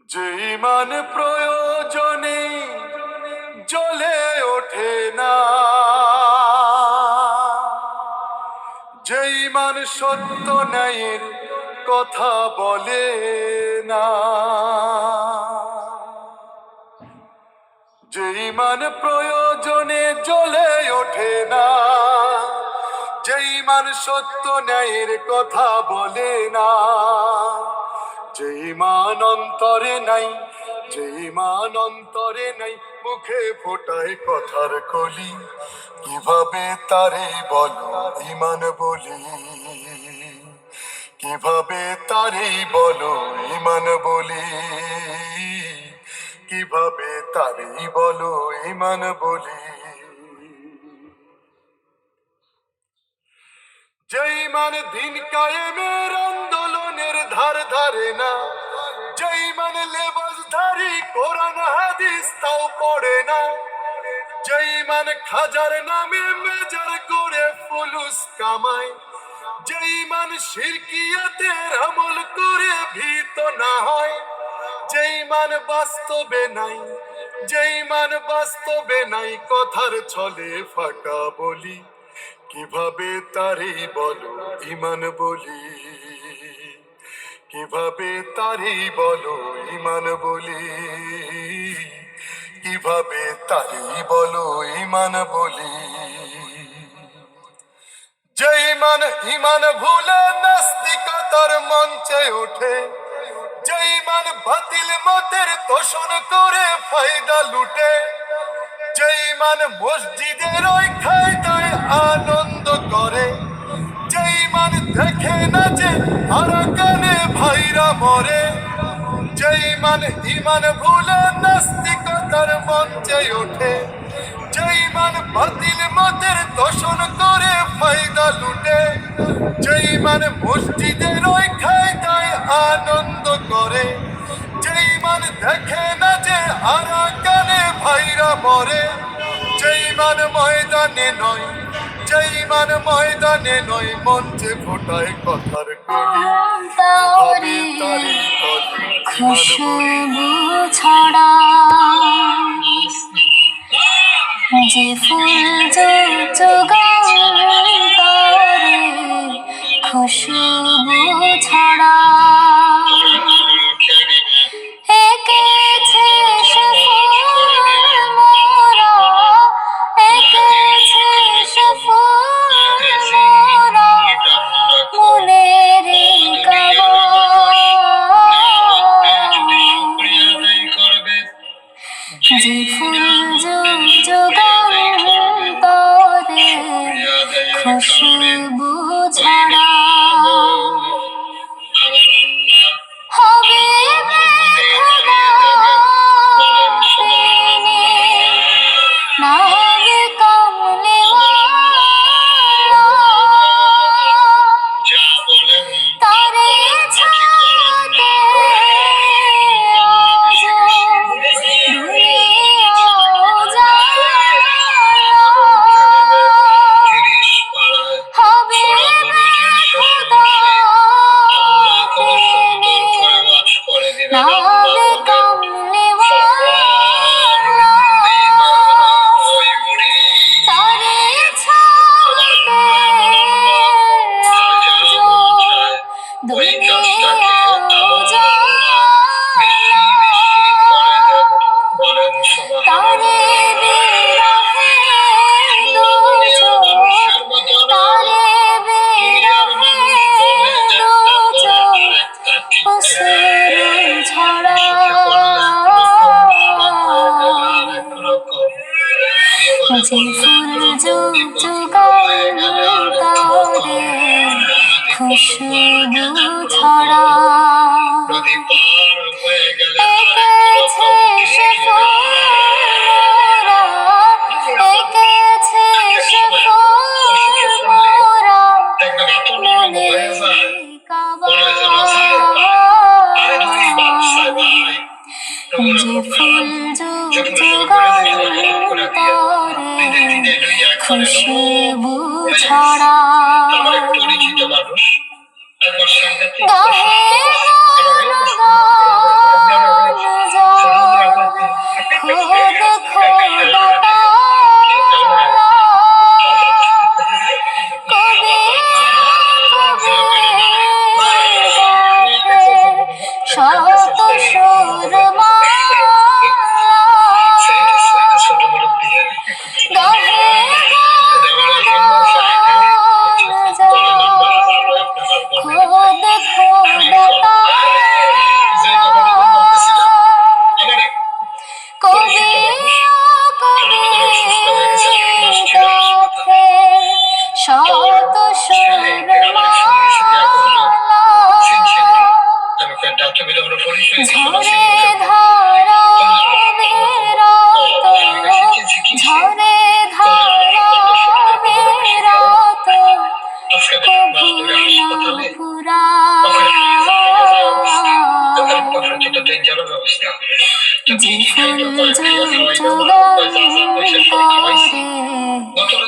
যে ইমান প্রয়োজনে জ্বলে ওঠে না, যে ইমান সত্য ন্যায়ের কথা বলে না, যে ইমান প্রয়োজনে জ্বলে ওঠে না, যে ইমান সত্য ন্যায়ের কথা বলে না, যে ইমান অন্তরে নাই, যে ইমান অন্তরে নাই, মুখে ফোটায় কথার কলি, কিভাবে তারে বলো ইমান বলি, কিভাবে তারে বলো ইমান বলি, কিভাবে তারে বলো ইমান বলি। যে ইমান দিন কায়েমের আন্দোলনের ধার ধারে না, যে ইমান লেবাসধারী কোরআন হাদিস তাও পড়ে না, যে ইমান খাজার নামে মেজার করে ফুলুস কামায়, যে ইমান শিরকিয়াতের আমল করে ভীত না হয়, যে ইমান বাস্তবে নাই, যে ইমান বাস্তবে নাই, কথার ছলে ফাঁকা বলি, কিভাবে তারে বলো ইমান বলি, কিভাবে তারে বলো ইমান বলি, কিভাবে তারে বলো ইমান বলি। যে ইমান ইমান ভুলে নাস্তিকতার মঞ্চে ওঠে, যে ইমান বাতিল মতের তোষণ করে ফায়দা লুটে, যে ইমান মসজিদের ওই খায়দায় আনন্দ করে, যে ইমান দেখে না যে আরাকানে ভাইরা মরে, যে ইমান ইমান ভুলে নাস্তিকতার মঞ্চে ওঠে, যে ইমান বাতিল মতের তোষণ করে ফায়দা লুটে, যে ইমান মসজিদের ওই খায়দায় আনন্দ করে, যে ইমান দেখে না যে আরাকানে ভাইরা মরে, যে ইমান ময়দানে নয়, যে ইমান ময়দানে নয়, মঞ্চে ফোটায় কথার কলি, কিভাবে তারে বলো খুশবু ছড়া, যে ফুল যুগান্তরে খুশবু ছড়া, এঁকেছে সে ফুল মোরা, এঁকেছে সে ফুল মোরা, মনের যে ফুল যুগান্তরে খুশবু ছড়া, হবে তিনি না হবে কামলিওয়ালা, তারে ছাড়তে যে ফুল যুগান্তরে খুশবু ছড়া, এঁকেছে সে ফুল মোরা, এঁকেছে সে ফুল মোরা, মনের কাবা, যে ফুল যুগান্তরে খুশবু ছড়া, গাহে গান খোদ খোদা কবি শত সুরমা গাহে খোদ খোদা কবি শত সুরমা ঝরে ধারা বিরত ঝরে ধারা বিরত কবু পুরা যে ফুল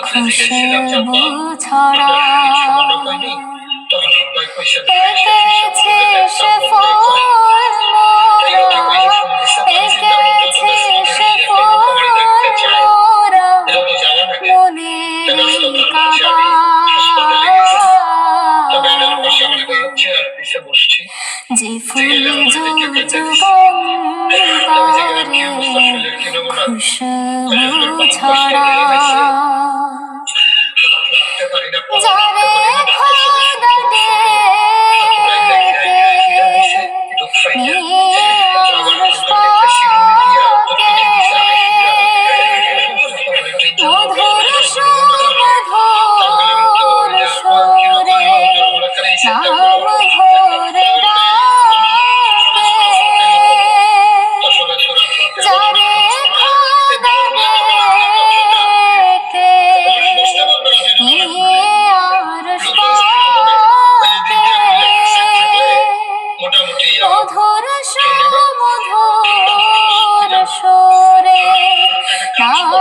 খুশবু ছড়া এঁকেছে সে ফুল এঁকেছে সে ফুল মনের কাবা যে ফুল খুশবু ছড়া যারে খোদা ডেকে নিয়ে আরশ পাকে মধুর সুমধুর সুরে নাম ধরে ডাকে যারে খোদা ডেকে নিয়ে আরশ পাকে মধুর সুমধুর সুরে নাম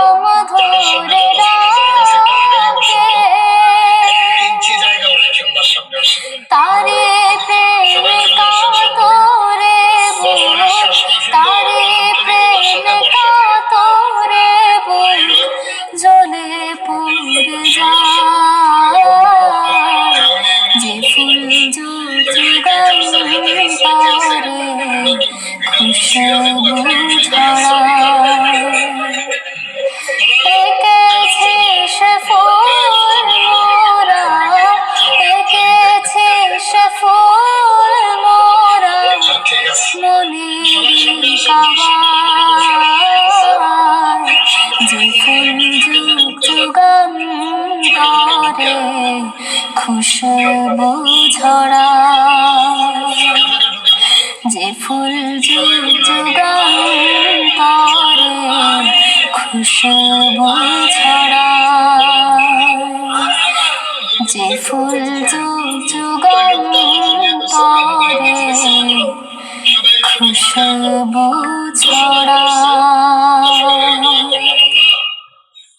ধরে ডাকে তারে প্রেমে কাতরে বুক তারে প্রেমে কাতরে বুক জ্বলে পুড়ে যায় যে ফুল যুগান্তরে খুশবু ছড়ায় এঁকেছে সে ফুল মোরা এঁকেছে সে ফুল মোরা মনের কাবায় যে ফুল যুগ যুগান্তরে খুশবু ছড়ায় যে ফুল যুগ যুগান্তরে খুশবু ছড়ায় যে ফুল যুগ যুগান্তরে খুশবু ছড়ায়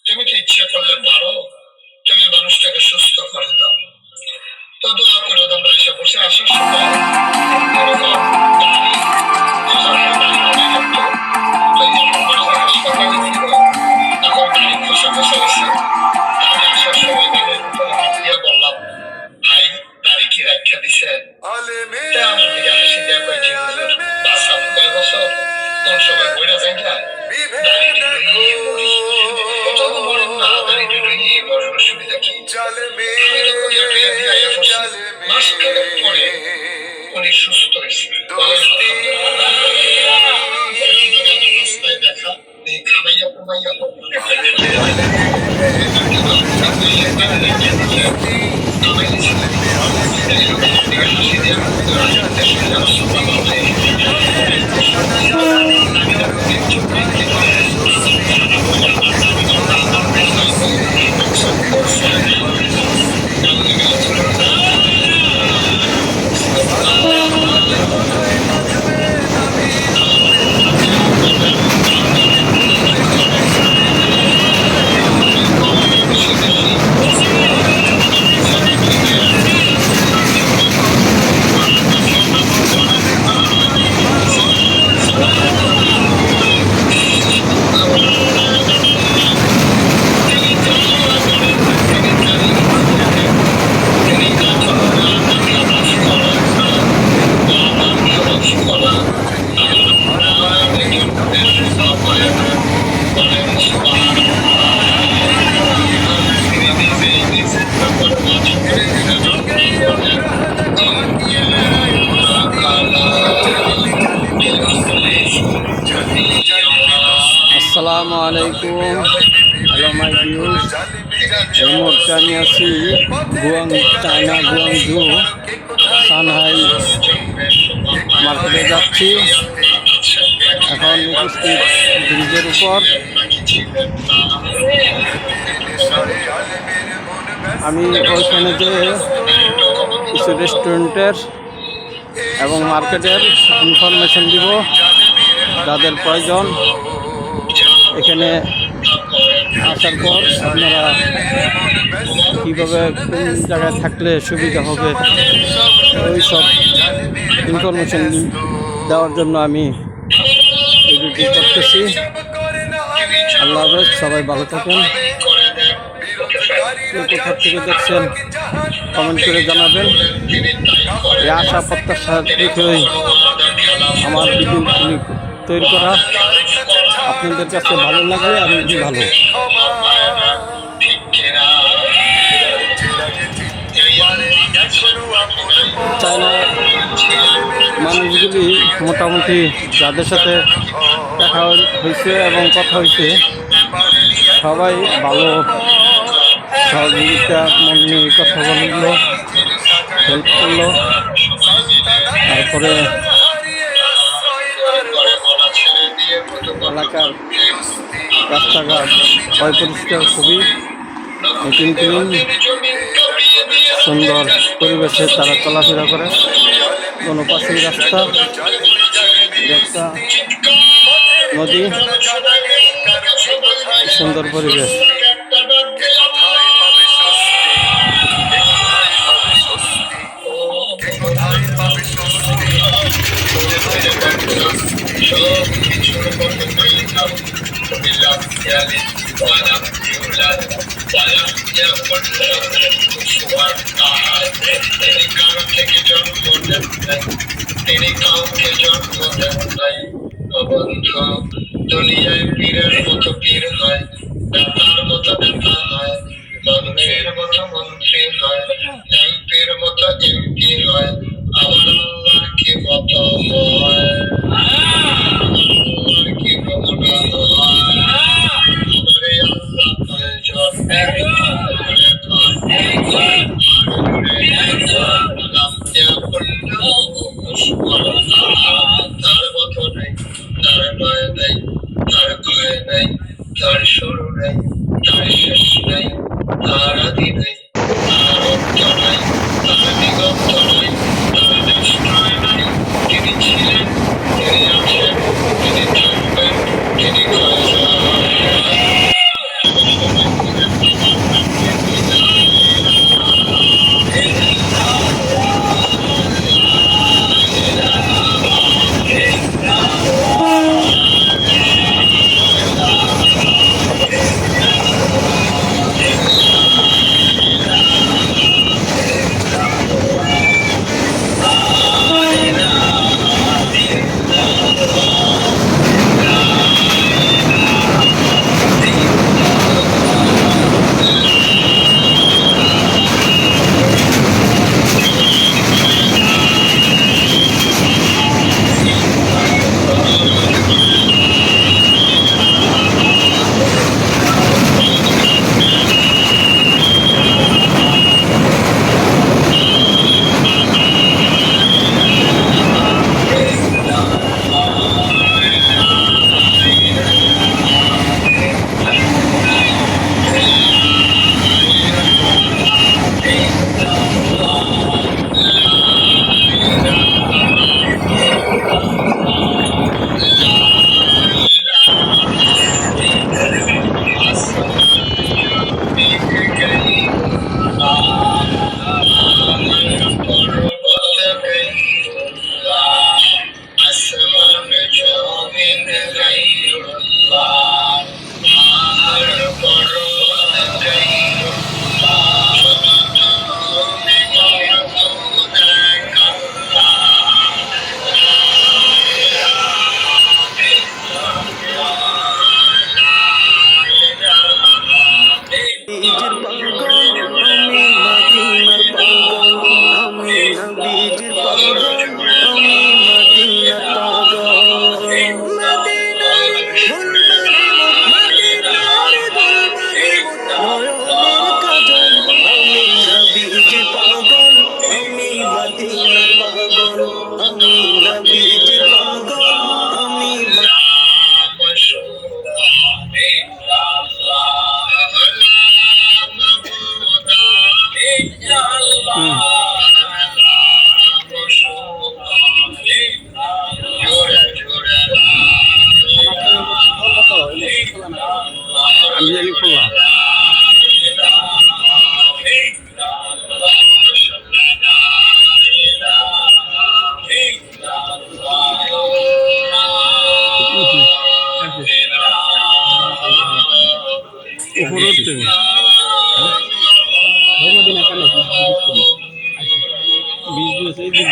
তুমি কি ইচ্ছা করলে পারো তুমি মানুষটাকে সুস্থ করে দাও তো দোয়া করে তোমরা এসে বসে আসার সময় বললাম ভাই দাড়ি কি রাখা দিছে আমার দিকে হাসি দেওয়া কয়েছে বাচ্চা কয় বছর কোন সময় বইরা যায় না দাড়ি নিয়ে মরি কত বড় না দাড়ি নিয়ে বড় অসুবিধা কি মাস পরে উনি সুস্থ হয়েছে দেখা খামাইয়া কুমাইয়া আলাইকুম। হ্যালো মাই ভিউজ, এই মুহূর্তে আমি আছি চায়না গুয়াংজু সানহাই মার্কেটে যাচ্ছি। এখন উপস্থিত ব্রিজের উপর আমি ওইখানে যে কিছু রেস্টুরেন্টের এবং মার্কেটের ইনফরমেশন দিব, যাদের প্রয়োজন এখানে আসার পর আপনারা কীভাবে কোন জায়গায় থাকলে সুবিধা হবে ওই সব ইনফরমেশন দেওয়ার জন্য আমি ভিডিওটি করতেছি। আল্লাহ হাফেজ, সবাই ভালো থাকেন। কোথা থেকে দেখছেন কমেন্ট করে জানাবেন। এই আশা প্রত্যাশা রেখেই আমার ভিডিও তৈরি করা। আপনাদের কাছে ভালো লাগলে আমি ভালো। চায়না মানুষগুলি মোটামুটি যাদের সাথে দেখা হয়েছে এবং কথা হয়েছে সবাই ভালো সহযোগিতা মন নিয়ে কথা বললো, হেল্প করলো। তারপরে এলাকার রাস্তাঘাট পরিষ্কার, খুবই ক্লিন সুন্দর পরিবেশে তারা চলাফেরা করে। কোনো পাশেই রাস্তা, একটা নদী, সুন্দর পরিবেশ। তিনি কাউকে জন্ম দেন নাই অবন্ধ। দুনিয়ায় পীরের মতো পীর হয়, নেতার মতো নেতা হয়, মন্ত্রীর মতো মন্ত্রী হয়, এমপির মতো এমপি হয়। আমার আল্লাহর কি মতো হয়, আল্লাহর কি ক্ষমতা হয়। আমার এই আল্লাহ প্রয়োজন তার মতো নেই, তার নয় নেই, তার ভয় নেই, তার শুরু নেই, তার শেষ নেই, তার আদি নেই, তার অন্ত নাই, তার দিগন্ত নাই, তার নিশ্চয় নাই। তিনি ছিলেন, তিনি আছেন, তিনি থাকবেন, তিনি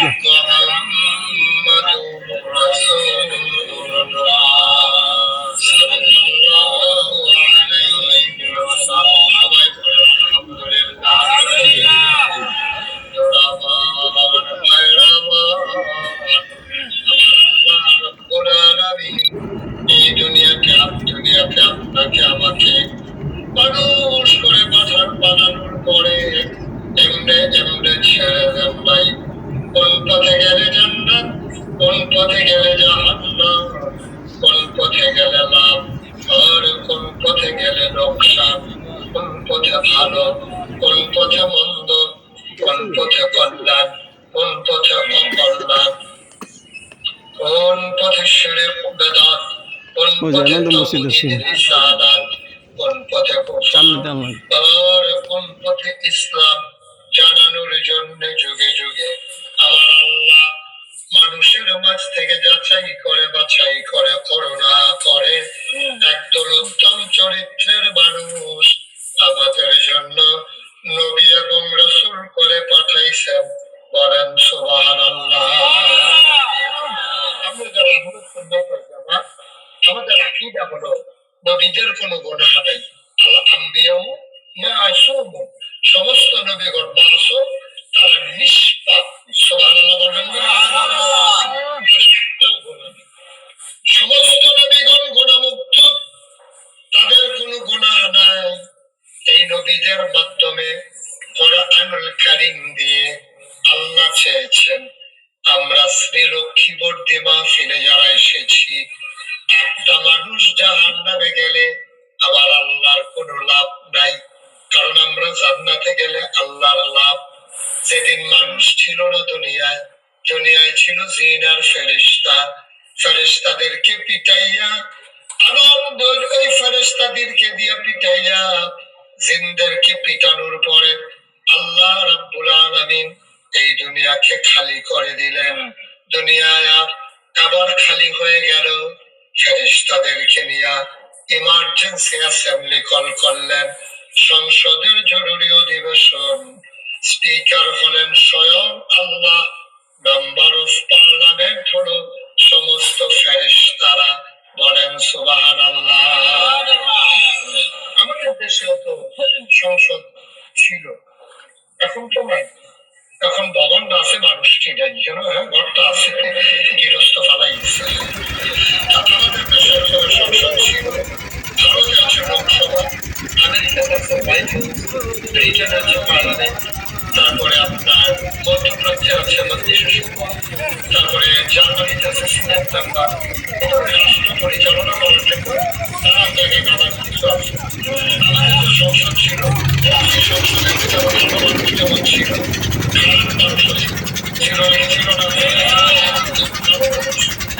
দিয়ে এই দুনিয়াতে আপনাকে আমাকে মানুষ করে বানানোর পরে এমনে ছেড়ে দেন নাই। কোন পথে গেলে জান্নাত, কোন পথে গেলে জাহান্নাম, কোন পথে গেলে লাভ আর কোন পথে গেলে লোকসান, কোন পথে ভালো, কোন পথে মন্দ, কোন পথে কল্যাণ, কোন পথে অকল্যাণ, কোন পথে শিরক বেদাত, কোন ওই পথে আনন্দ মসজিদের সিন তাওহীদ ইরশাদাত, কোন পথে সামনে কুফর টানলাম আর কোন পথে ইসলাম জানানোর জন্য যুগে যুগে আমার আল্লাহ মানুষের মাঝ থেকে যাচাই করে বাছাই করে করুণা করে একদল উত্তম চরিত্রের মানুষ আমাদের জন্য নবী এবং রাসূল করে পাঠাইছেন। বলেন সুবহানাল্লাহ। আমরা যারা আমাদের সুন্নাত ওয়াল জামাত, আমাদের আকীদা হলো নবীদের কোনো গুনাহ নেই। আল্লাহ আম্বিয়াও মাসুম, সমস্ত নবীগণ মাসুম, তারা নিষ্পাপ। সুবহানাল্লাহ বলবেন না? একটাও গুনাহ নেই। সমস্ত নবীগণ গুনাহমুক্ত, তাদের কোনো গুনাহ নাই। এই নবীদের মাধ্যমে কোরআনুল কারীম দিয়ে আল্লাহ চেয়েছেন আমরা শ্রীলক্ষ্মীবর্তী মাহফিলে যারা এসেছি, একটা মানুষ জাহান্নামে গেলে আবার আল্লাহর কোনো লাভ নাই, কারণ আমরা জান্নাতে গেলে আল্লাহর লাভ। যেদিন মানুষ ছিল না দুনিয়ায়, দুনিয়ায় ছিল জিন আর ফেরেশতা, ফেরেশতাদেরকে পিটাইয়া আবার ওই ফেরেশতাদেরকে দিয়ে পিটাইয়া জিনদেরকে পিটানোর পরে আল্লাহ রাব্বুল আলামিন এই দুনিয়াকে খালি করে দিলেন। দুনিয়ায় আবার খালি হয়ে গেল, ফেরেশতাদেরকে নিয়ে ইমার্জেন্সি অ্যাসেম্বলি কল করলেন, সংসদের জরুরি অধিবেশন। স্পিকার হলেন স্বয়ং আল্লাহ, মেম্বার অফ পার্লামেন্ট হলো সমস্ত ফেরেশতারা। বলেন সুবহানাল্লাহ। আমাদের দেশেও তো সংসদ ছিল, এখন তো নাই। এখন ভবন আছে, মানুষটি নাই, যেন ঘরটা আছে, গৃহস্থ ফালাই গেছে। আমাদের দেশের সংসদ ছিল, ভারতে আছে লোকসভা, আমেরিকাতে আছে হোয়াইট হাউস, ব্রিটেনে আছে পার্লামেন্ট, তারপরে আপনার মধ্যপ্রাচ্যে আছে মন্ত্রিসভা, তারপরে জার্মানিতে আছে সিনেট মেম্বার। রাষ্ট্র পরিচালনা করার জন্য নানান জায়গায় নানান কিছু আছে। আমাদের যে সংসদ ছিল, এই সংসদের যেমন মানুষ যেমন ছিল, খারাপ মানুষ ছিল ছিল না,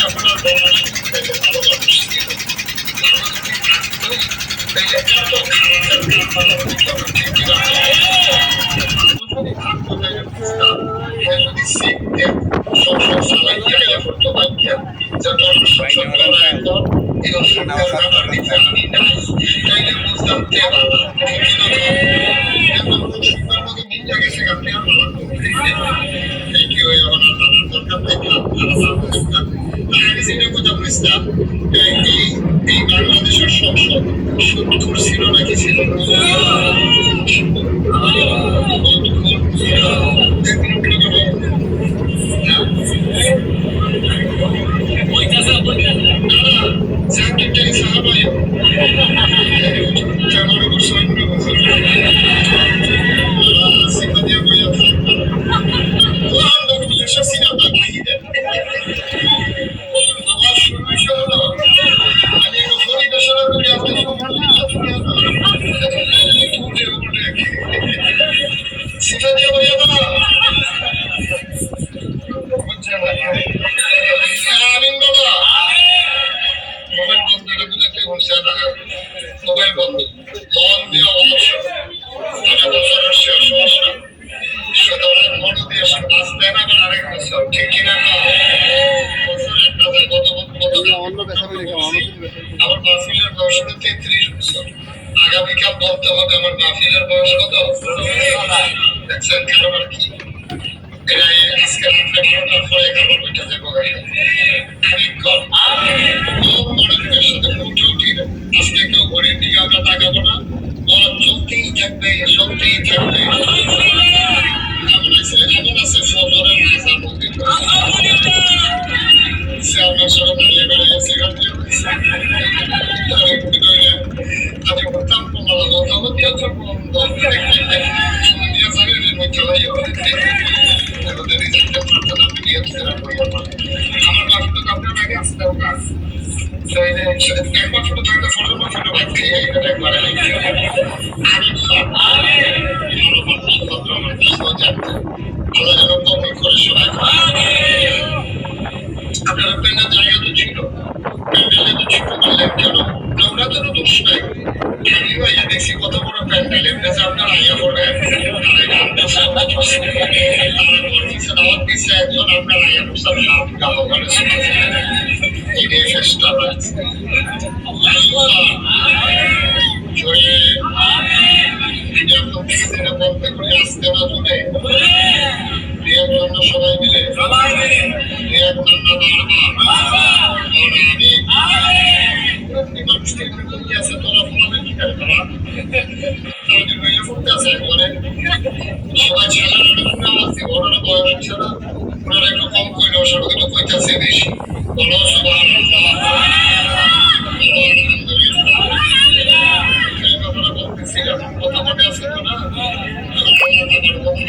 এখন আর বলা ভালো মানুষ ছিল। এত খারাপের কারণ ঠিক কিনা যদি শিখতেন সংসদ চালাইয়া করতে পারতেন, যত সংসদ করা এখন এই অসুবিধার ব্যাপার নিতে আমি নাই, তাইলে বুঝতাম কে ভালো এখন সুন্দর মতো মিলে গেছে। আপনি আর ভালো করতে এই কি হয়ে আমার নানার দরকার থেকে আমি যেটা কথা বুঝতাম, এই বাংলাদেশের সংসদ সুদখোর ছিল নাকি ছিল না? আমার মাহফিলের বয়স হলো 33 বছর। আগামীকাল বলতে হবে আমার মাহফিলের বয়স কত। দেখছেন কারণ আর কি, এরা আজকে রাত্রে 12টার পরে খাবার বইটা যাবো মনোযোগের সাথে উঠে উঠি আজকে কেউ ঘড়ির দিকে আমরা তাকাবো না, ওরা চলতেই থাকবে চলতেই থাকবে। এমন আছে ফজরের আজান মন্দির আমার সঙ্গে নালিয়ে বেড়ে সিগারেট আমি বলতাম আমার বাপ তো আপনার আগে আসতে কাজ একবার ছোট থাকতে ছোট ছোট বাদ খেয়ে একবার আল্লাহ যেন কবল করে সবাই। আপনারা প্যান্ডেল জায়গা তো ছিল, প্যান্ডেলে তো ছোট করলেন কেন? আমরা তো দোষ নাই, আমি ভাইয়া দেখছি কত বড় প্যান্ডেল এমনি আপনার আইয়া পড়বেন দাওয়াত দিচ্ছে একজন আপনার আইয়া পড়তাম এটাই চেষ্টা জয়ে বলতে করে আসতে না শুনে বিয়ের জন্য সবাই মিলে বিয়ের জন্য সবাই ছেলেরা ওনারা একটু কম করলে ওসব কিন্তু কইতাছে বেশি বলো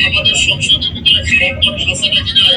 আমাদের সংসদের ভিতরে খারাপ মানুষ আছে নাকি নাই?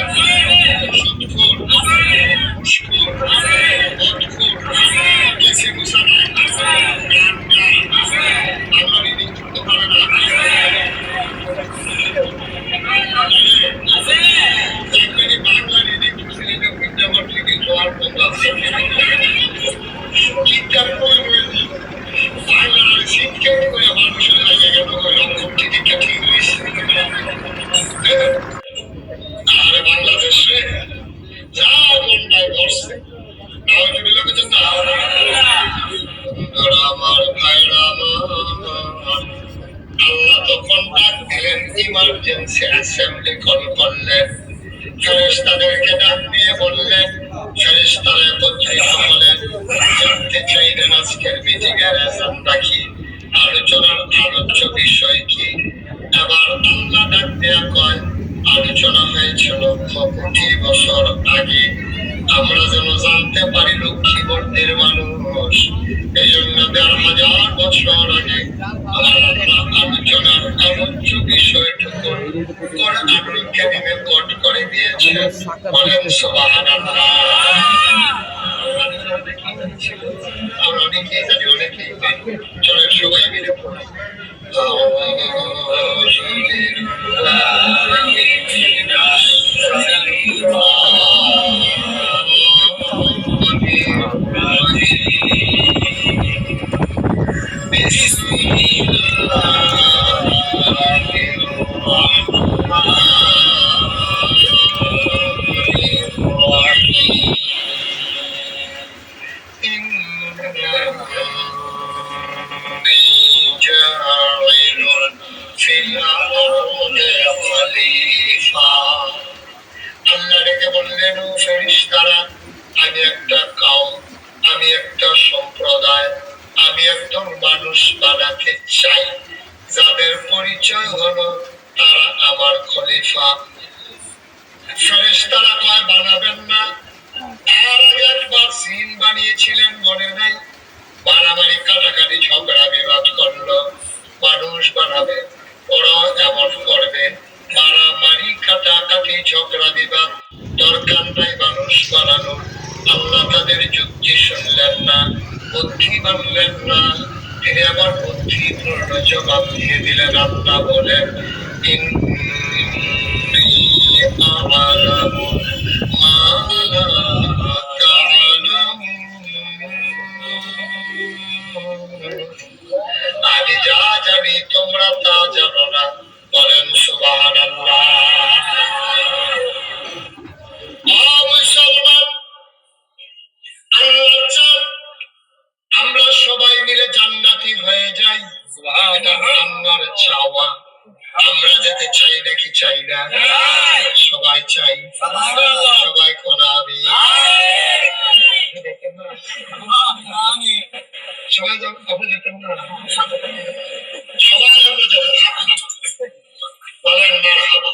ইমার্জেন্সি অ্যাসেম্বলি কল করলেন, ফেরেশতাদেরকে ডাক দিয়ে বললেন, ফেরেশতারা একত্রিত হলেন, জানতে চাইলেন আজকের মিটিং এর এজেন্ডা কি, আলোচনার আলোচ্য বিষয় কি। আবার আল্লাহ ডাক দেয়া কয়, আলোচনা হয়েছিল 20 বছর আগে, আমরা যেন জানতে পারি লক্ষ্মীবর্তের মানুষ, এই জন্য 1500 বছর আগে আমার আল্লাহ আলোচনার আলোচ্য বিষয়টুকু কোরআনুল কারীমে কোট করে দিয়েছেন। বলেন সুবহানাল্লাহ। আমরা অনেকেই জানি, অনেকেই চলেন সবাই মিলে পড়ি। আল্লাহ ডেকে বললেন, ও ফেরেশতারা, আমি একটা কওম, আমি একটা সম্প্রদায়, আমি একজন মানুষ বানাতে চাই যাদের পরিচয় হলো তারা আমার খলিফা। ফেরেশতারা কয়, বানাবেন না? তার আগে একবার জিন বানিয়েছিলেন, মনে নাই? মারামারি কাটাকাটি ঝগড়া বিবাদ করলো, মানুষ বানাবে, ওরাও এমন করবে। মারামারি কাটাকাটি ঝগড়া বিবাদ দরকার নাই মানুষ বানানো। আল্লাহ তাদের যুক্তি শুনলেন না, বুদ্ধি মানলেন না, তিনি আবার বুদ্ধিপূর্ণ জবাব দিয়ে দিলেন। আল্লাহ বলেন, আমি যা জানি তোমরা তা জানো না। বলেন সুবহানাল্লাহ। মুসলমান, আল্লাহ চান আমরা সবাই মিলে জান্নাতি হয়ে যাই, এটা আল্লাহর চাওয়া। আমরা যেতে চাই নাকি চাই না? সবাই সবাই কোন আমি সবাই আপনি যেতেন না সবাই আমরা বলেন মারহাবা।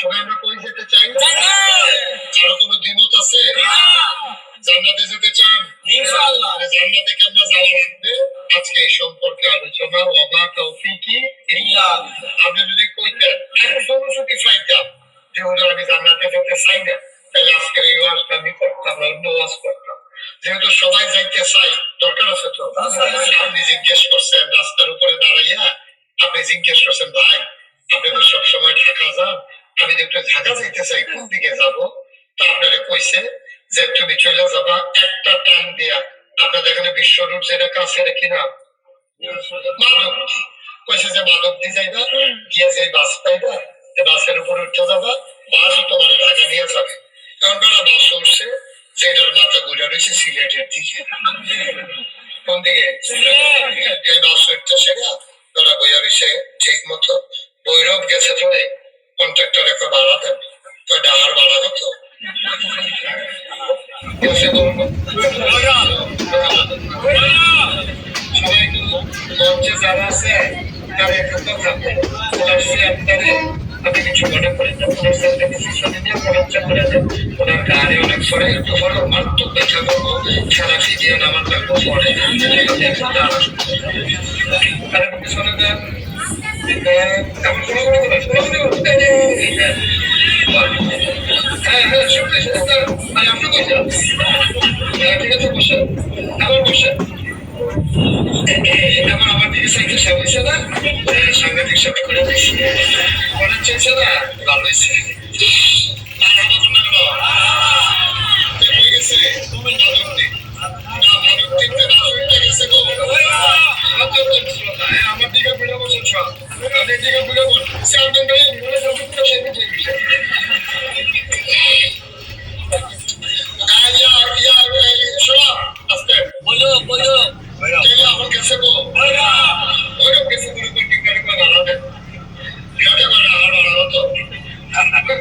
সবাই আমরা কই যেতে চাই? কারো কোনো দ্বিমত আছে? জান্নাতে যেতে চান? ইনশাআল্লাহ। জান্নাতে কেমনে যাওয়া লাগবে আজকে এই সম্পর্কে আলোচনা। ওয়া তৌফিকি ইল্লা আপনি যদি কইতেন একজন যদি পাইতাম যে আমি জান্নাতে যেতে চাই না, তাহলে আজকের এই ওয়াজটা আমি করতাম না, অন্য ওয়াজ করতাম। যেহেতু সবাই যাইতে চাই, দরকার আছে তো। আপনি জিজ্ঞেস করছেন রাস্তার উপরে দাঁড়াইয়া, আপনি জিজ্ঞেস করছেন ভাই আপনি তো সবসময় ঢাকা যান, আমি তো একটু ঢাকা যাইতে চাই, কোন দিকে যাবো? তা আপনারা কইছে যে তুমি চলে যাবা একটা টান দিয়া আপনাদের এখানে বিশ্ব রোড যেটা কাছে এটা কি নাম? মাধবদী। কইছে যে মাধবদী যাইবা, গিয়ে যে বাস পাইবা বাসের উপর উঠতে যাবা, বাস তোমার ঢাকা নিয়ে যাবে। কারণ তারা বাস উঠছে যেটার মাথা ঘুরে রয়েছে সিলেটের দিকে। কোন দিকে? এই বাস উঠতে সেটা তারা বইয়া রয়েছে ঠিক মতো। বৈরব গেছে ধরে কন্ট্রাক্টর একটা ভাড়া দেন, তো ডাহার ভাড়া কত? সবাই মঞ্চে যারা আছে তারা একটু কথা আপনি কিছু মনে করেন না, ওনার সাথে ডিসিশন নিয়ে পরামর্শ করে দেন। ওনার গাড়ি অনেক পরে একটু বড় মারাত্মক ব্যথা করবো, সারা ফিজিয়ে নামার লাগবো পরে তারা পিছনে দেন। হ্যাঁ হ্যাঁ শুনতেছি আপনি বলছেন ঠিক আছে বসে আবার বসে আমার দিকে সাইকেল সে হয়েছে না সাংঘাতিক সাথে করে দিয়েছি মনে চলছে না ভালো হয়েছে আর আমার গেছে আমার দিকে বুঝে বসেন সব আপনার দিকে বুঝে বল আমার কাছে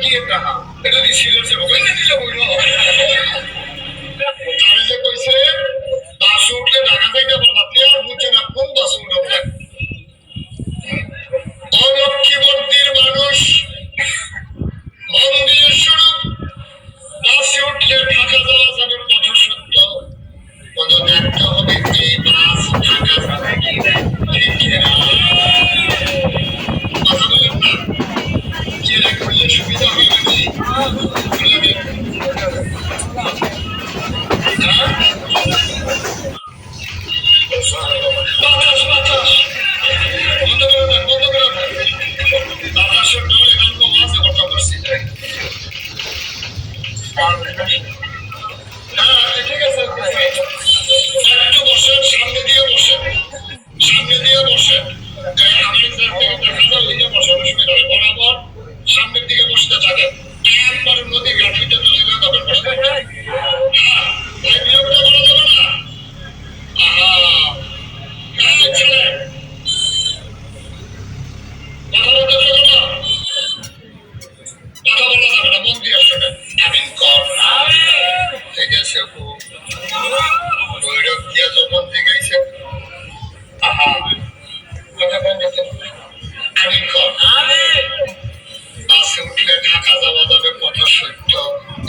কি একটা এটা ছিল আমি যে কইছে বাস উঠলে ঢাকা থেকে বাতি আর বুঝছে না কোন বাস উঠবে। অলক্ষীবর্তীর মানুষ মন দিয়ে শুরু বাসে উঠলে ঢাকা যাওয়া যাবে কথা সত্য, কোনো দেখতে হবে এই বাস ঢাকা যাবে কি কথা বলেন না জেলে করলে সুবিধা হয় নাকি? বাতাস বাতাস বন্ধ করে দেন বন্ধ করে দেন বাতাসের ডরে কালকে মাঝে কথা করছি হ্যাঁ ঠিক আছে একটু বসেন সামনে দিয়ে বসেন সামনে দিয়ে বসেন আমি দেখা যায় লিখে বসেন অসুবিধা নেই বরাবর সামনের দিকে বসতে থাকেন একবারে নদী গ্রাফিতে তুলে দেওয়া যাবেন বসতে হ্যাঁ এই বিয়োগটা করা যাবে না ছেলে কথা বলতে যাবে না কথা বলা যাবে না মন দিয়ে আসবে আমিন কর ঠিক আছে বৈরব দিয়া যখন দিগাইছে কথা বন্ধ আমিন কর বাসে উঠলে ঢাকা যাওয়া যাবে কথা সত্য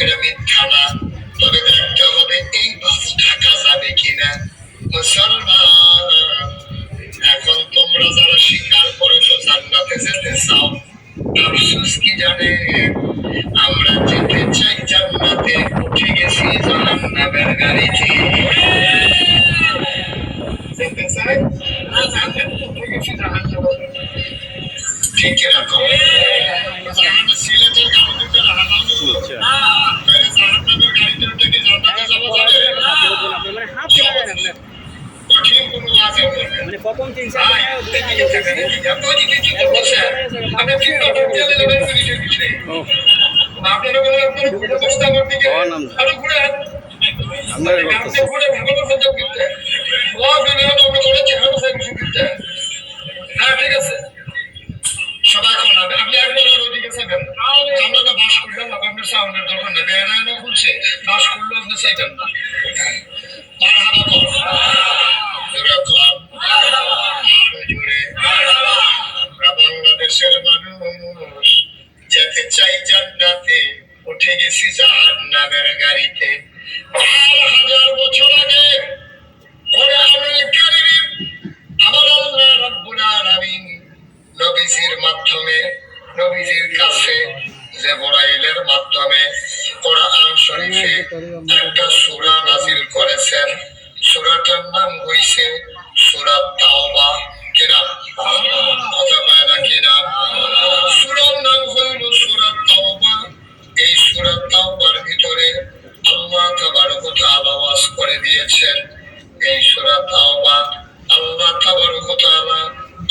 এটা মিথ্যা না, তবে দেখতে হবে এই বাস ঢাকা যাবে কিনা। মুসলমান এখন তোমরা যারা স্বীকার করেছো জান্নাতে যেতে চাও, আফসোস কি জানে আমরা যেতে চাই জান্নাতে, উঠে গেছি জাহান্নামের গাড়িতে। যেতে চাই উঠে গেছি জাহান্নামের ঠিক এরকম সিলেটের গাড়ি দুটো জাহান্নামের গাড়িতে উঠে কি জান্নাতে যাওয়া যাবে? কঠিন কোনো আজে মানে কখন চিন্তা আপনার ঠিক কথা বলে দেবেন আপনারা বলে ঘুরে বসতে আমার দিকে আরো ঘুরে আপনি ঘুরে ভালো সঞ্চয় করতে আমরা করেছি ভালো সার্ভিসিং দিতে। হ্যাঁ ঠিক আছে সবাই কোনাবে আপনি একবার ওইদিকে চাইবেন আমরা তো বাস করলাম আপনার সাউন্ডের দরকার নেই বেড়ানো খুলছে বাস করলেও আপনি চাইবেন না মারহাবা কর জোরে কর আরো জোরে আমরা বাংলাদেশের মানুষ যেতে চাই জান্নাতে উঠে গেছি জাহান্নামের গাড়িতে 4,000 বছর আগে কোরআনুল কারীম আমার আল্লাহ রাব্বুল আলামিন নবীজির মাধ্যমে নবীজির কাছে জিবরাইলের মাধ্যমে কোরআন শরীফে একটা সূরা নাযিল করেছেন সূরাটার নাম হইছে সূরা তাওবা কিনা কথা পায় না কিনা সূরার নাম হইল সূরা তাওবা এই সূরা তাওবার ভিতরে আল্লাহ তাবারক ওয়া তাআলা ওয়াজ করে দিয়েছেন এই সূরা তাওবা আল্লাহ তাবারক ওয়া তাআলা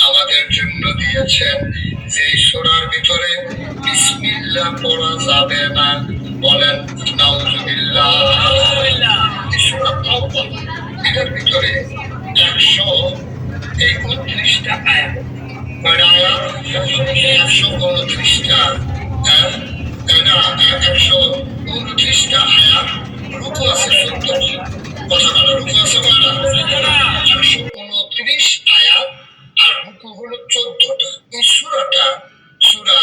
আমাদের জন্য দিয়েছেন যে সূরার ভিতরে বিসমিল্লাহ পড়া যাবে না বলেন নাউজুবিল্লাহ এই সূরা তাওবা এটার ভিতরে 129টা আয়াত কয়টা আয়াত 129টা এটা 129টা আয়াত রুকু আছে 14 কথা বলা রুকু আছে কয়টা 129 আয়াত আর রুকু হলো 14টা এই সূরাটা সূরা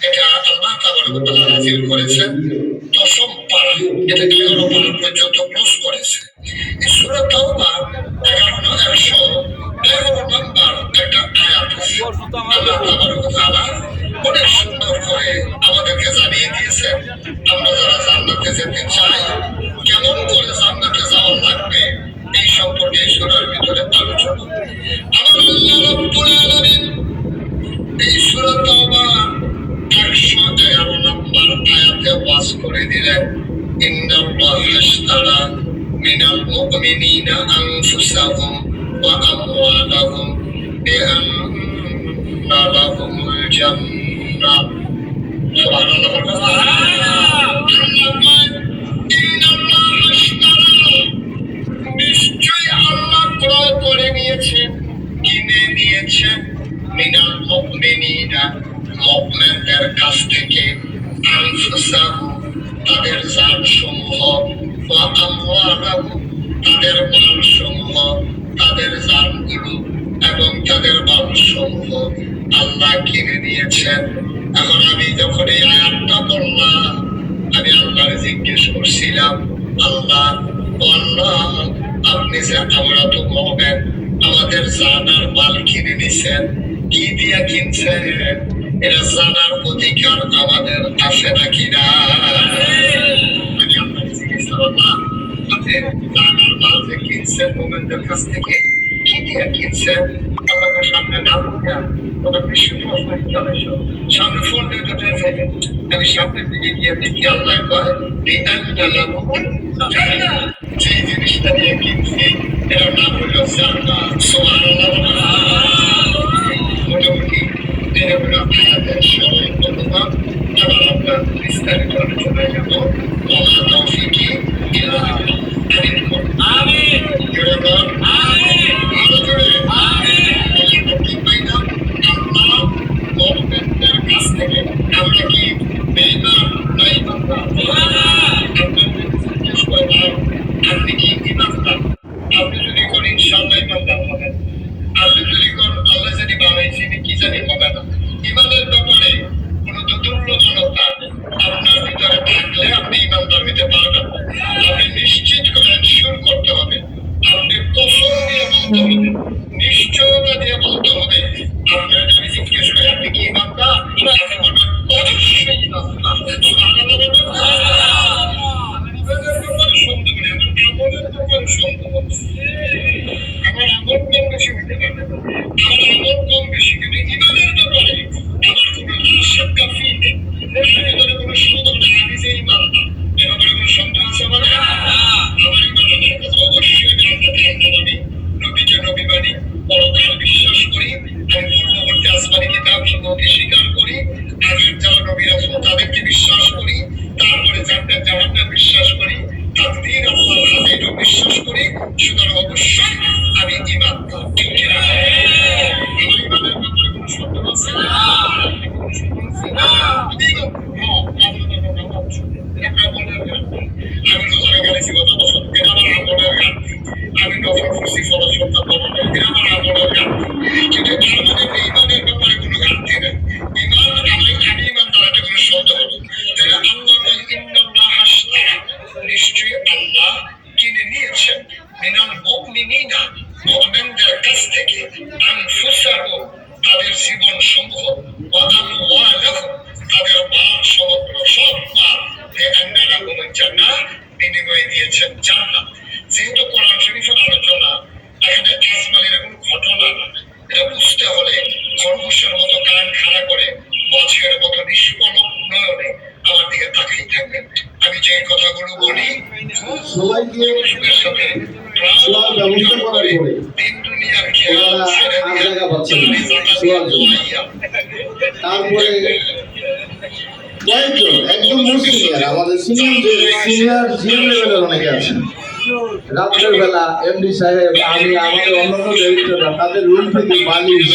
এটা আল্লাহ তাবারক ওয়া তাআলা নাযিল করেছেন 10ম পারা এটা 11 পারা পর্যন্ত ক্লোজ করেছে এই সূরা তাওবা 11 নম্বর একটা আয়াত আল্লাহ তাবারক ওয়া তাআলা অনেক সুন্দর করে আমাদেরকে জানিয়ে দিয়েছেন আমরা যারা জান্নাতে যেতে চাই কেমন করে জান্নাতে যাওয়া লাগবে এই সম্পর্কে এই সূরার ভিতরে আলোচনা আমার আল্লাহ রাব্বুল আলামিন এই সূরা তাওবা 111 নম্বর আয়াতে ওয়াজ করে দিলেন ইন্নাল্লাহা আশতারা মিনাল মুমিনিনা আনফুসাহুম ওয়া আমওয়ালাহুম বিআন্না লাহুমুল জান্নাহ সুবহানাল্লাহ ইন্নাল্লাহা আশতারা নিশ্চয় আল্লাহ ক্রয় করে নিয়েছেন কিনে নিয়েছেন মিনাল মুমিনিনা মুমিনদের কাছ থেকে আনফুসাহুম তাদের জান সমূহ ওয়া আমওয়ালাহুম তাদের মাল সমূহ তাদের জানগুলো এবং তাদের মাল সমূহ আল্লাহ কিনে নিয়েছেন এখন আমি যখন এই আয়াতটা পড়লাম আমি আল্লাহরে জিজ্ঞেস করছিলাম আল্লাহ আপনি যে আমরা তো মুমিন আমাদের জান আর মাল কিনে নিছেন কি দিয়া কিনছেন এটা জানার অধিকার আমাদের আছে নাকি না আমি আপনাকে জিজ্ঞেস করলাম আপনি জান আর মাল যে কিনছেন মুমিনদের কাছ থেকে কি দিয়া কিনছেন আল্লাহর সামনে না বলুন ওটা বিশুদ্ধ সামনে ফোন দিয়ে তো আমি সামনের দিকে গিয়ে দেখি আল্লাহ কয় যে জিনিসটা দিয়ে কিনছি এটার নাম হলো জান্নাত সুবহানাল্লাহ মোটামুটি এটা হলো আয়াতের সবাই অনুবাদ এবার আমরা বিস্তারিত আলোচনায় যাব ওমা তৌফিকি ইল্লা বিল্লাহ আমিন জোরে বল আমিন আরো জোরে আমিন কি পাইলাম আল্লাহ মুমিনদের কাছ থেকে আমরা কি বেঈমান নাই বান্দা আপনি কি ইমানদার আপনি যদি কোন ইনশাআল্লাহ ইমানদার হবেন আপনি যদি কোন আল্লাহ যদি বানাইছেন কি জানি হবে না ইমানের ব্যাপারে কোন দুর্বলতা আপনার ভিতরে থাকলে আপনি ইমানদার হতে পারবেন আপনি নিশ্চিত করে এনশিওর করতে হবে আপনি কসম দিয়ে বলতে হবে নিশ্চয়তা দিয়ে বলতে হবে আপনার যদি জিজ্ঞেস করে আপনি কি ইমানদার আপনি বলবেন অবশ্যই ইমানদার সুবহানাল্লাহ আমার আমল কম বেশি হইতে পারে আমার আমল কম বেশি কিন্তু ইমানের ব্যাপারে আমার কোনো আশঙ্কা ফিল নেই ভিতরে কোনো সন্দেহ নেই আমি যে ইমানদার এ ব্যাপারে কোনো সন্দেহ আছে আমার আমার ইমানের কাছে অবশ্যই আমি আল্লাহকে আল্লাহ মানি নবীকে নবী মানি পরকাল বিশ্বাস করি আমি পূর্ববর্তী আসমানি কিতাব সমূহকে স্বীকার করি আগের যারা নবী রাসূল তাদেরকে বিশ্বাস করি তারপরে জান্নাত জাহান্নাম বিশ্বাস করি তাকদীর আল্লাহর হাতে বিশ্বাস করি সুতরাং অবশ্যই আমি ইমানদার ঠিক কিনা আমার ইমানের ব্যাপারে কোনো সন্দেহ আছে কথা বলছো, এটা আমার আমলের গান। আমি নফল করছি, ফরজ করতাম বলো না, এটা আমার আমলের গান। কিন্তু তার মানে ইমানের ব্যাপারে কোনো ঘাটতি নেই। ইমান আমি ইমানদার, এটা কোনো শব্দ হলো তাহলে আল্লাহ ইন্নাল্লাহ হাসতারা, নিশ্চয়ই আল্লাহ কিনে নিয়েছেন মিনাল মুমিনিনা, মুমিনদের কাছ থেকে, আনফুসাহুম, তাদের জীবন সমূহ, ওয়া আমওয়ালাহুম, তাদের মাল সমগ্র সব মাল, বিআন্না লাহুমুল জান্নাহ, বিনিময়ে দিয়েছেন জান্নাত। যেহেতু কোরআন শরীফের আলোচনা, এখানে আজমানের কোনো ঘটনা না, এটা বুঝতে হলে খরগোশের মতো কান খাড়া করে মাছের মতো নিষ্কলঙ্ক নয়নে আমার দিকে তাকিয়ে থাকবেন। আমি যে কথাগুলো বলি সবাইকে সাথে শোয়ার ব্যবস্থা করার পরে দিন দুনিয়ার খেয়াল ওনারা ছেড়ে আর দিয়ে জায়গা পাচ্ছেন না জাকাত শোয়ার জন্য। লাইয়া। তারপরে কয়েকজন একদম মুসলিম আমাদের সিনিয়র জিএম লেভেলের অনেকে আছেন, রাত্রের বেলা এমডি সাহেব, আমি, আমাদের অন্যান্য ডাইরেক্টররা তাদের রুম থেকে বালিশ,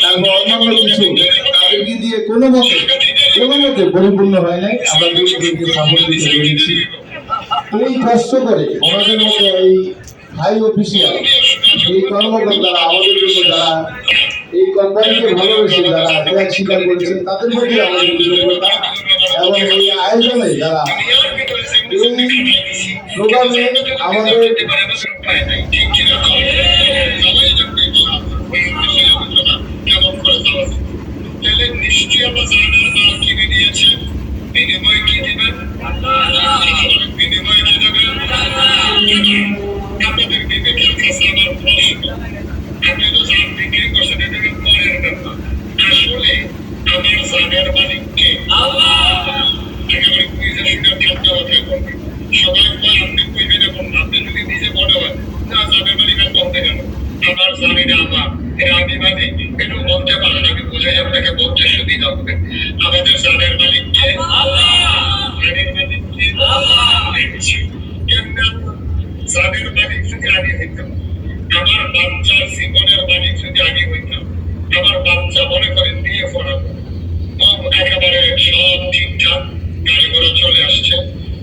তারপর অন্যান্য কিছু তাদেরকে দিয়ে কোনো মতে পরিপূর্ণ হয় নাই, আমরা দুজনকে সাপোর্ট দিতে পেরেছি। এই কষ্ট করে ওনাদের মতো এই হাই অফিসিয়াল এই কর্মকর্তারা আমাদের জন্য যারা এই কোম্পানিকে ভালোবেসে যারা ত্যাগ স্বীকার করেছেন তাদের প্রতি আমাদের কৃতজ্ঞতা, এবং এই আয়োজনে যারা এই প্রোগ্রামে আমাদের নিশ্চয়ই আমরা জানার মাল কিনে নিয়েছেন, বিনিময় কি দেবেন? বিনিময় কি দেবেন? আপনাদের বিবেকের কাছে আমার প্রশ্ন, আপনি তো জান বিক্রি করছেন, এটা পরের ব্যাপার। আসলে আমার জানের মালিককে একেবারে বুঝে শুনে ঠান্ডা মাথায় করবেন। সবাই কয় আপনি কইবেন, এখন আপনি যদি নিজে মনে হয় না জানের মালিক আর বলতে গেল আমার জানি না, আমার এটা আমি মানে একটু বলতে পারেন, আমি বুঝাই আপনাকে বলতে সুবিধা হবে। আমাদের জানের মালিককে জানের মালিককে কেমন জানের মালিক যদি আমি হইতাম, আমার বাচ্চার জীবনের মালিক যদি আমি হইতাম, আমার বাচ্চা মনে করেন বিয়ে পড়াবো, একেবারে সব ঠিকঠাক, গাড়ি ঘোড়া চলে আসছে,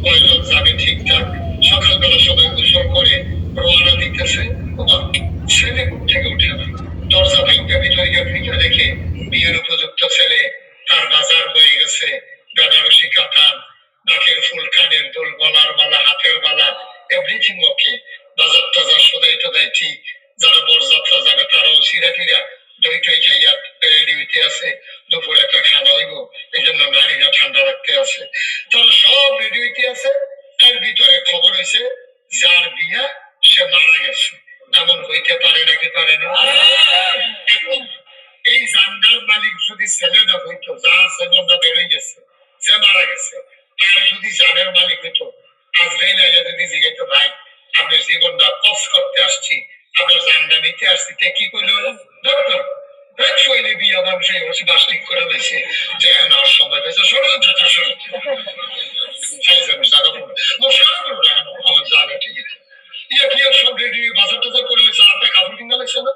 কয়জন যাবে ঠিকঠাক, সকালবেলা সবাই গোসল করে রোয়ানা দিতেছে, ছেলে ঘুম থেকে উঠে না, দরজা ভাঙতে ভিতরে গিয়ে দেখে বিয়ের উপযুক্ত ছেলে, তার বাজার হয়ে গেছে, বেনারসি কাতান, নাকের ফুল, কানের দুল, গলার মালা, হাতের মালা, এভরিথিং ওকে, বাজার টাজার সদাই টদাই ঠিক। যারা বরযাত্রা যাবে তারাও সিরা টিরা দই টই খাইয়া রেডি হইতে আছে, দুপুর একটা খানা হইব, এই জন্য নারীরা ঠান্ডা রাখতে আছে, তারা সব রেডি হইতে আছে। তার ভিতরে খবর হয়েছে যার বিয়া সে মারা গেছে। এমন হইতে পারে নাকি পারে না? এই জান্নার মালিক যদি ছেলেটা হইতো, যা জীবনটা বেরোয় গেছে, যে মারা গেছে, তার যদি জানের মালিক হইতো, আজরাইল আইয়া যদি জিজ্ঞাসা, ভাই আপনার জীবনটা কস করতে আসছি, আপনার জানটা নিতে আসছি, তে কি করলো? ডক্টর শৈলী বিয়া মানুষের বসে বাস ঠিক করে রয়েছে যে এখন আর সময় পেয়েছে, সরো যাতা সরো আমার জানা ঠিক আছে। ইয়া কি সব রেডি বাজার টাজার করে হয়েছে, আপনার কাপড় কিনা লাগছে না,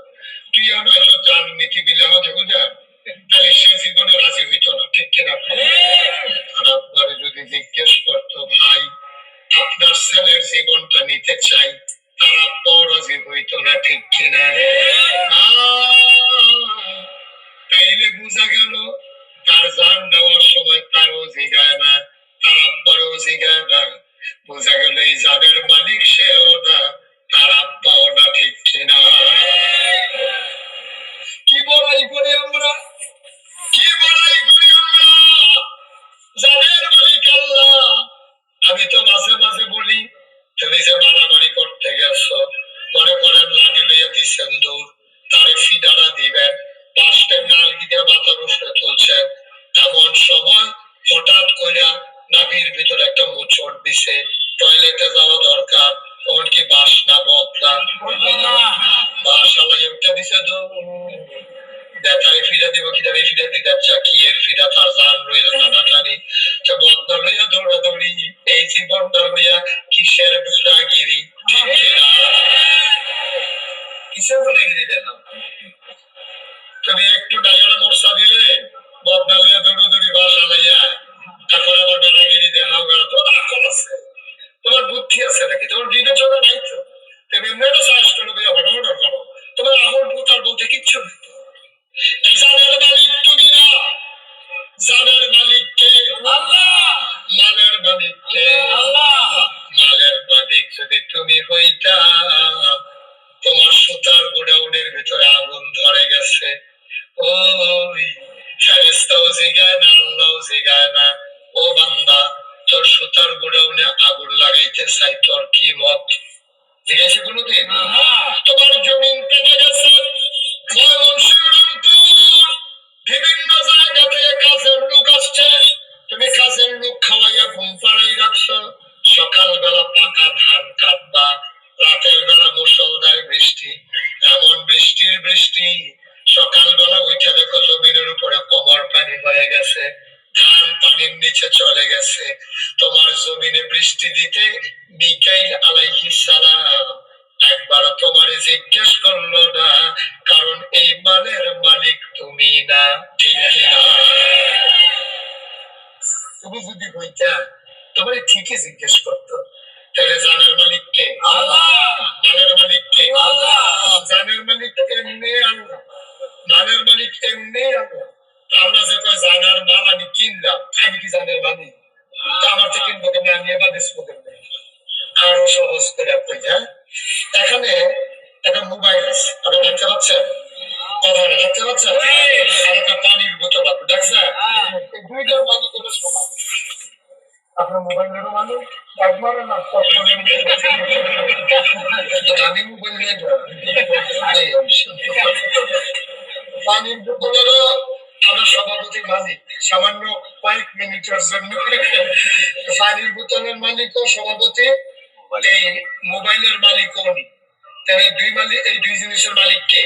তুই আমার এসব জান নীতি বিলে আমার ঝুঁকে তাহলে সে জীবনে রাজি হইতো না, ঠিক কিনা? আর আপনারে যদি জিজ্ঞেস করতো, ভাই আপনার ছেলের জীবনটা নিতে চাই, তারা রাজি হইতো না, ঠিক কিনা? তাইলে বোঝা গেল তার জান দেওয়ার সময় তারও জিগায় না, তার আব্বারও জিগায় না, বোঝা গেল এই জানের মালিক সেও না, তার আব্বাও না, ঠিক কিনা? কি বড়াই করি আমরা, কি বড়াই করি আমরা, জানের মালিক আল্লাহ। আমি তো মাঝে মাঝে বলি, তুমি যে মারামারি করতে গেছো, মনে করেন লাঠি লইয়া দিচ্ছেন দৌড়, তারে ফিডারা দিবেন, বাসটা নালগি দিয়ে মাথার উষ্ণে তুলছেন, এমন সময় হঠাৎ করে নাভির ভিতরে একটা মোচড় দিছে, টয়লেটে যাওয়া দরকার, তখন কি বাস না বদলা? বাস আলাই উঠে দিছে, দেখারে ফিরা দিব, কিভাবে ফিরা দিতে যাচ্ছে, কি এর ফিরা, তার জান রইল টানাটানি, বদলা লইয়া দৌড়াদৌড়ি, এই জীবনটা লইয়া কিসের বুড়াগিরি, ঠিক কিসের বুড়াগিরি দেখলাম? তুমি একটু ডাইয়ারে মোর্চা দিলে বদলা লইয়া দৌড়াদৌড়ি, বাসা লাইয়া, তারপরে আবার বেড়াগিরি দেখাও, তোমার আকল আছে, তোমার বুদ্ধি আছে নাকি? তোমার তুমি হইতা, তোমার সুতার গোডাউনের ভিতরে আগুন ধরে গেছে। ওই ফেরেশতাও জিগায় না, আল্লাহও জিগায় না, ও বান্দা তোর সুতার গোডাউনে আগুন লাগাইতে চাই, তোর কি মত? জিজ্ঞাসা কোনোদিন? তোমার জমিন পেটে গেছে, বিভিন্ন জায়গা থেকে কাজের লোক আসছে, তুমি কাজের লোক খাওয়াইয়া ঘুম পাড়াই রাখছো। সকালবেলা পাকা ধান কাটবা, রাতের বেলা মুষলধারে বৃষ্টি, এমন বৃষ্টি সকালবেলা উঠে দেখো জমিনের উপরে কোমর পানি হয়ে গেছে, ধান পানির নিচে চলে গেছে। তোমার জমিনে বৃষ্টি দিতে মিকাইল আলাইহিস সালাম একবার তোমার জিজ্ঞেস করলো না, কারণ এই মালের মালিক তুমি না, ঠিক না? তুমি যদি হইতা তোমার ঠিকই জিজ্ঞেস করতো, তাহলে জানের মালিক কে? আল্লাহ। মালের মালিক কে? আল্লাহ। জানের মালিক এমনি আল্লাহ, মালের মালিক এমনি আল্লাহ। আল্লাহ যে কয় জানার মাল আমি কিনলাম, আমি কি জানের মালিক? আমার থেকে কিনবো কেন, আমি এবার বেচবো কেন? আরো সহজ করে কই, হ্যাঁ, এখানে একটা মোবাইল আছে, আপনি দেখতে পাচ্ছেন? কথা দেখতে পাচ্ছেন? আর একটা পানির বোতল আপনি দেখছেন? দুইটার মালিক হলো সমান। আপনার মোবাইলেরও মালিক একবারে না, দামি মোবাইল নিয়ে পানির বোতলেরও আমার সভাপতি মালিক, সামান্য কয়েক মিনিটের জন্য পানির বোতলের মালিকও সভাপতি, এই মোবাইলের মালিকও উনি। তাহলে দুই মালিক, এই দুই জিনিসের মালিক কে?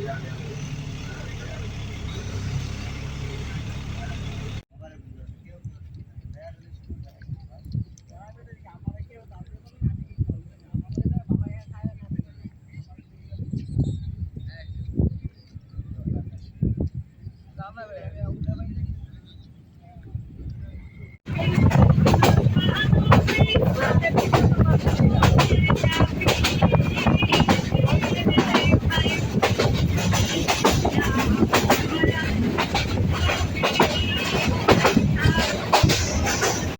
Yeah.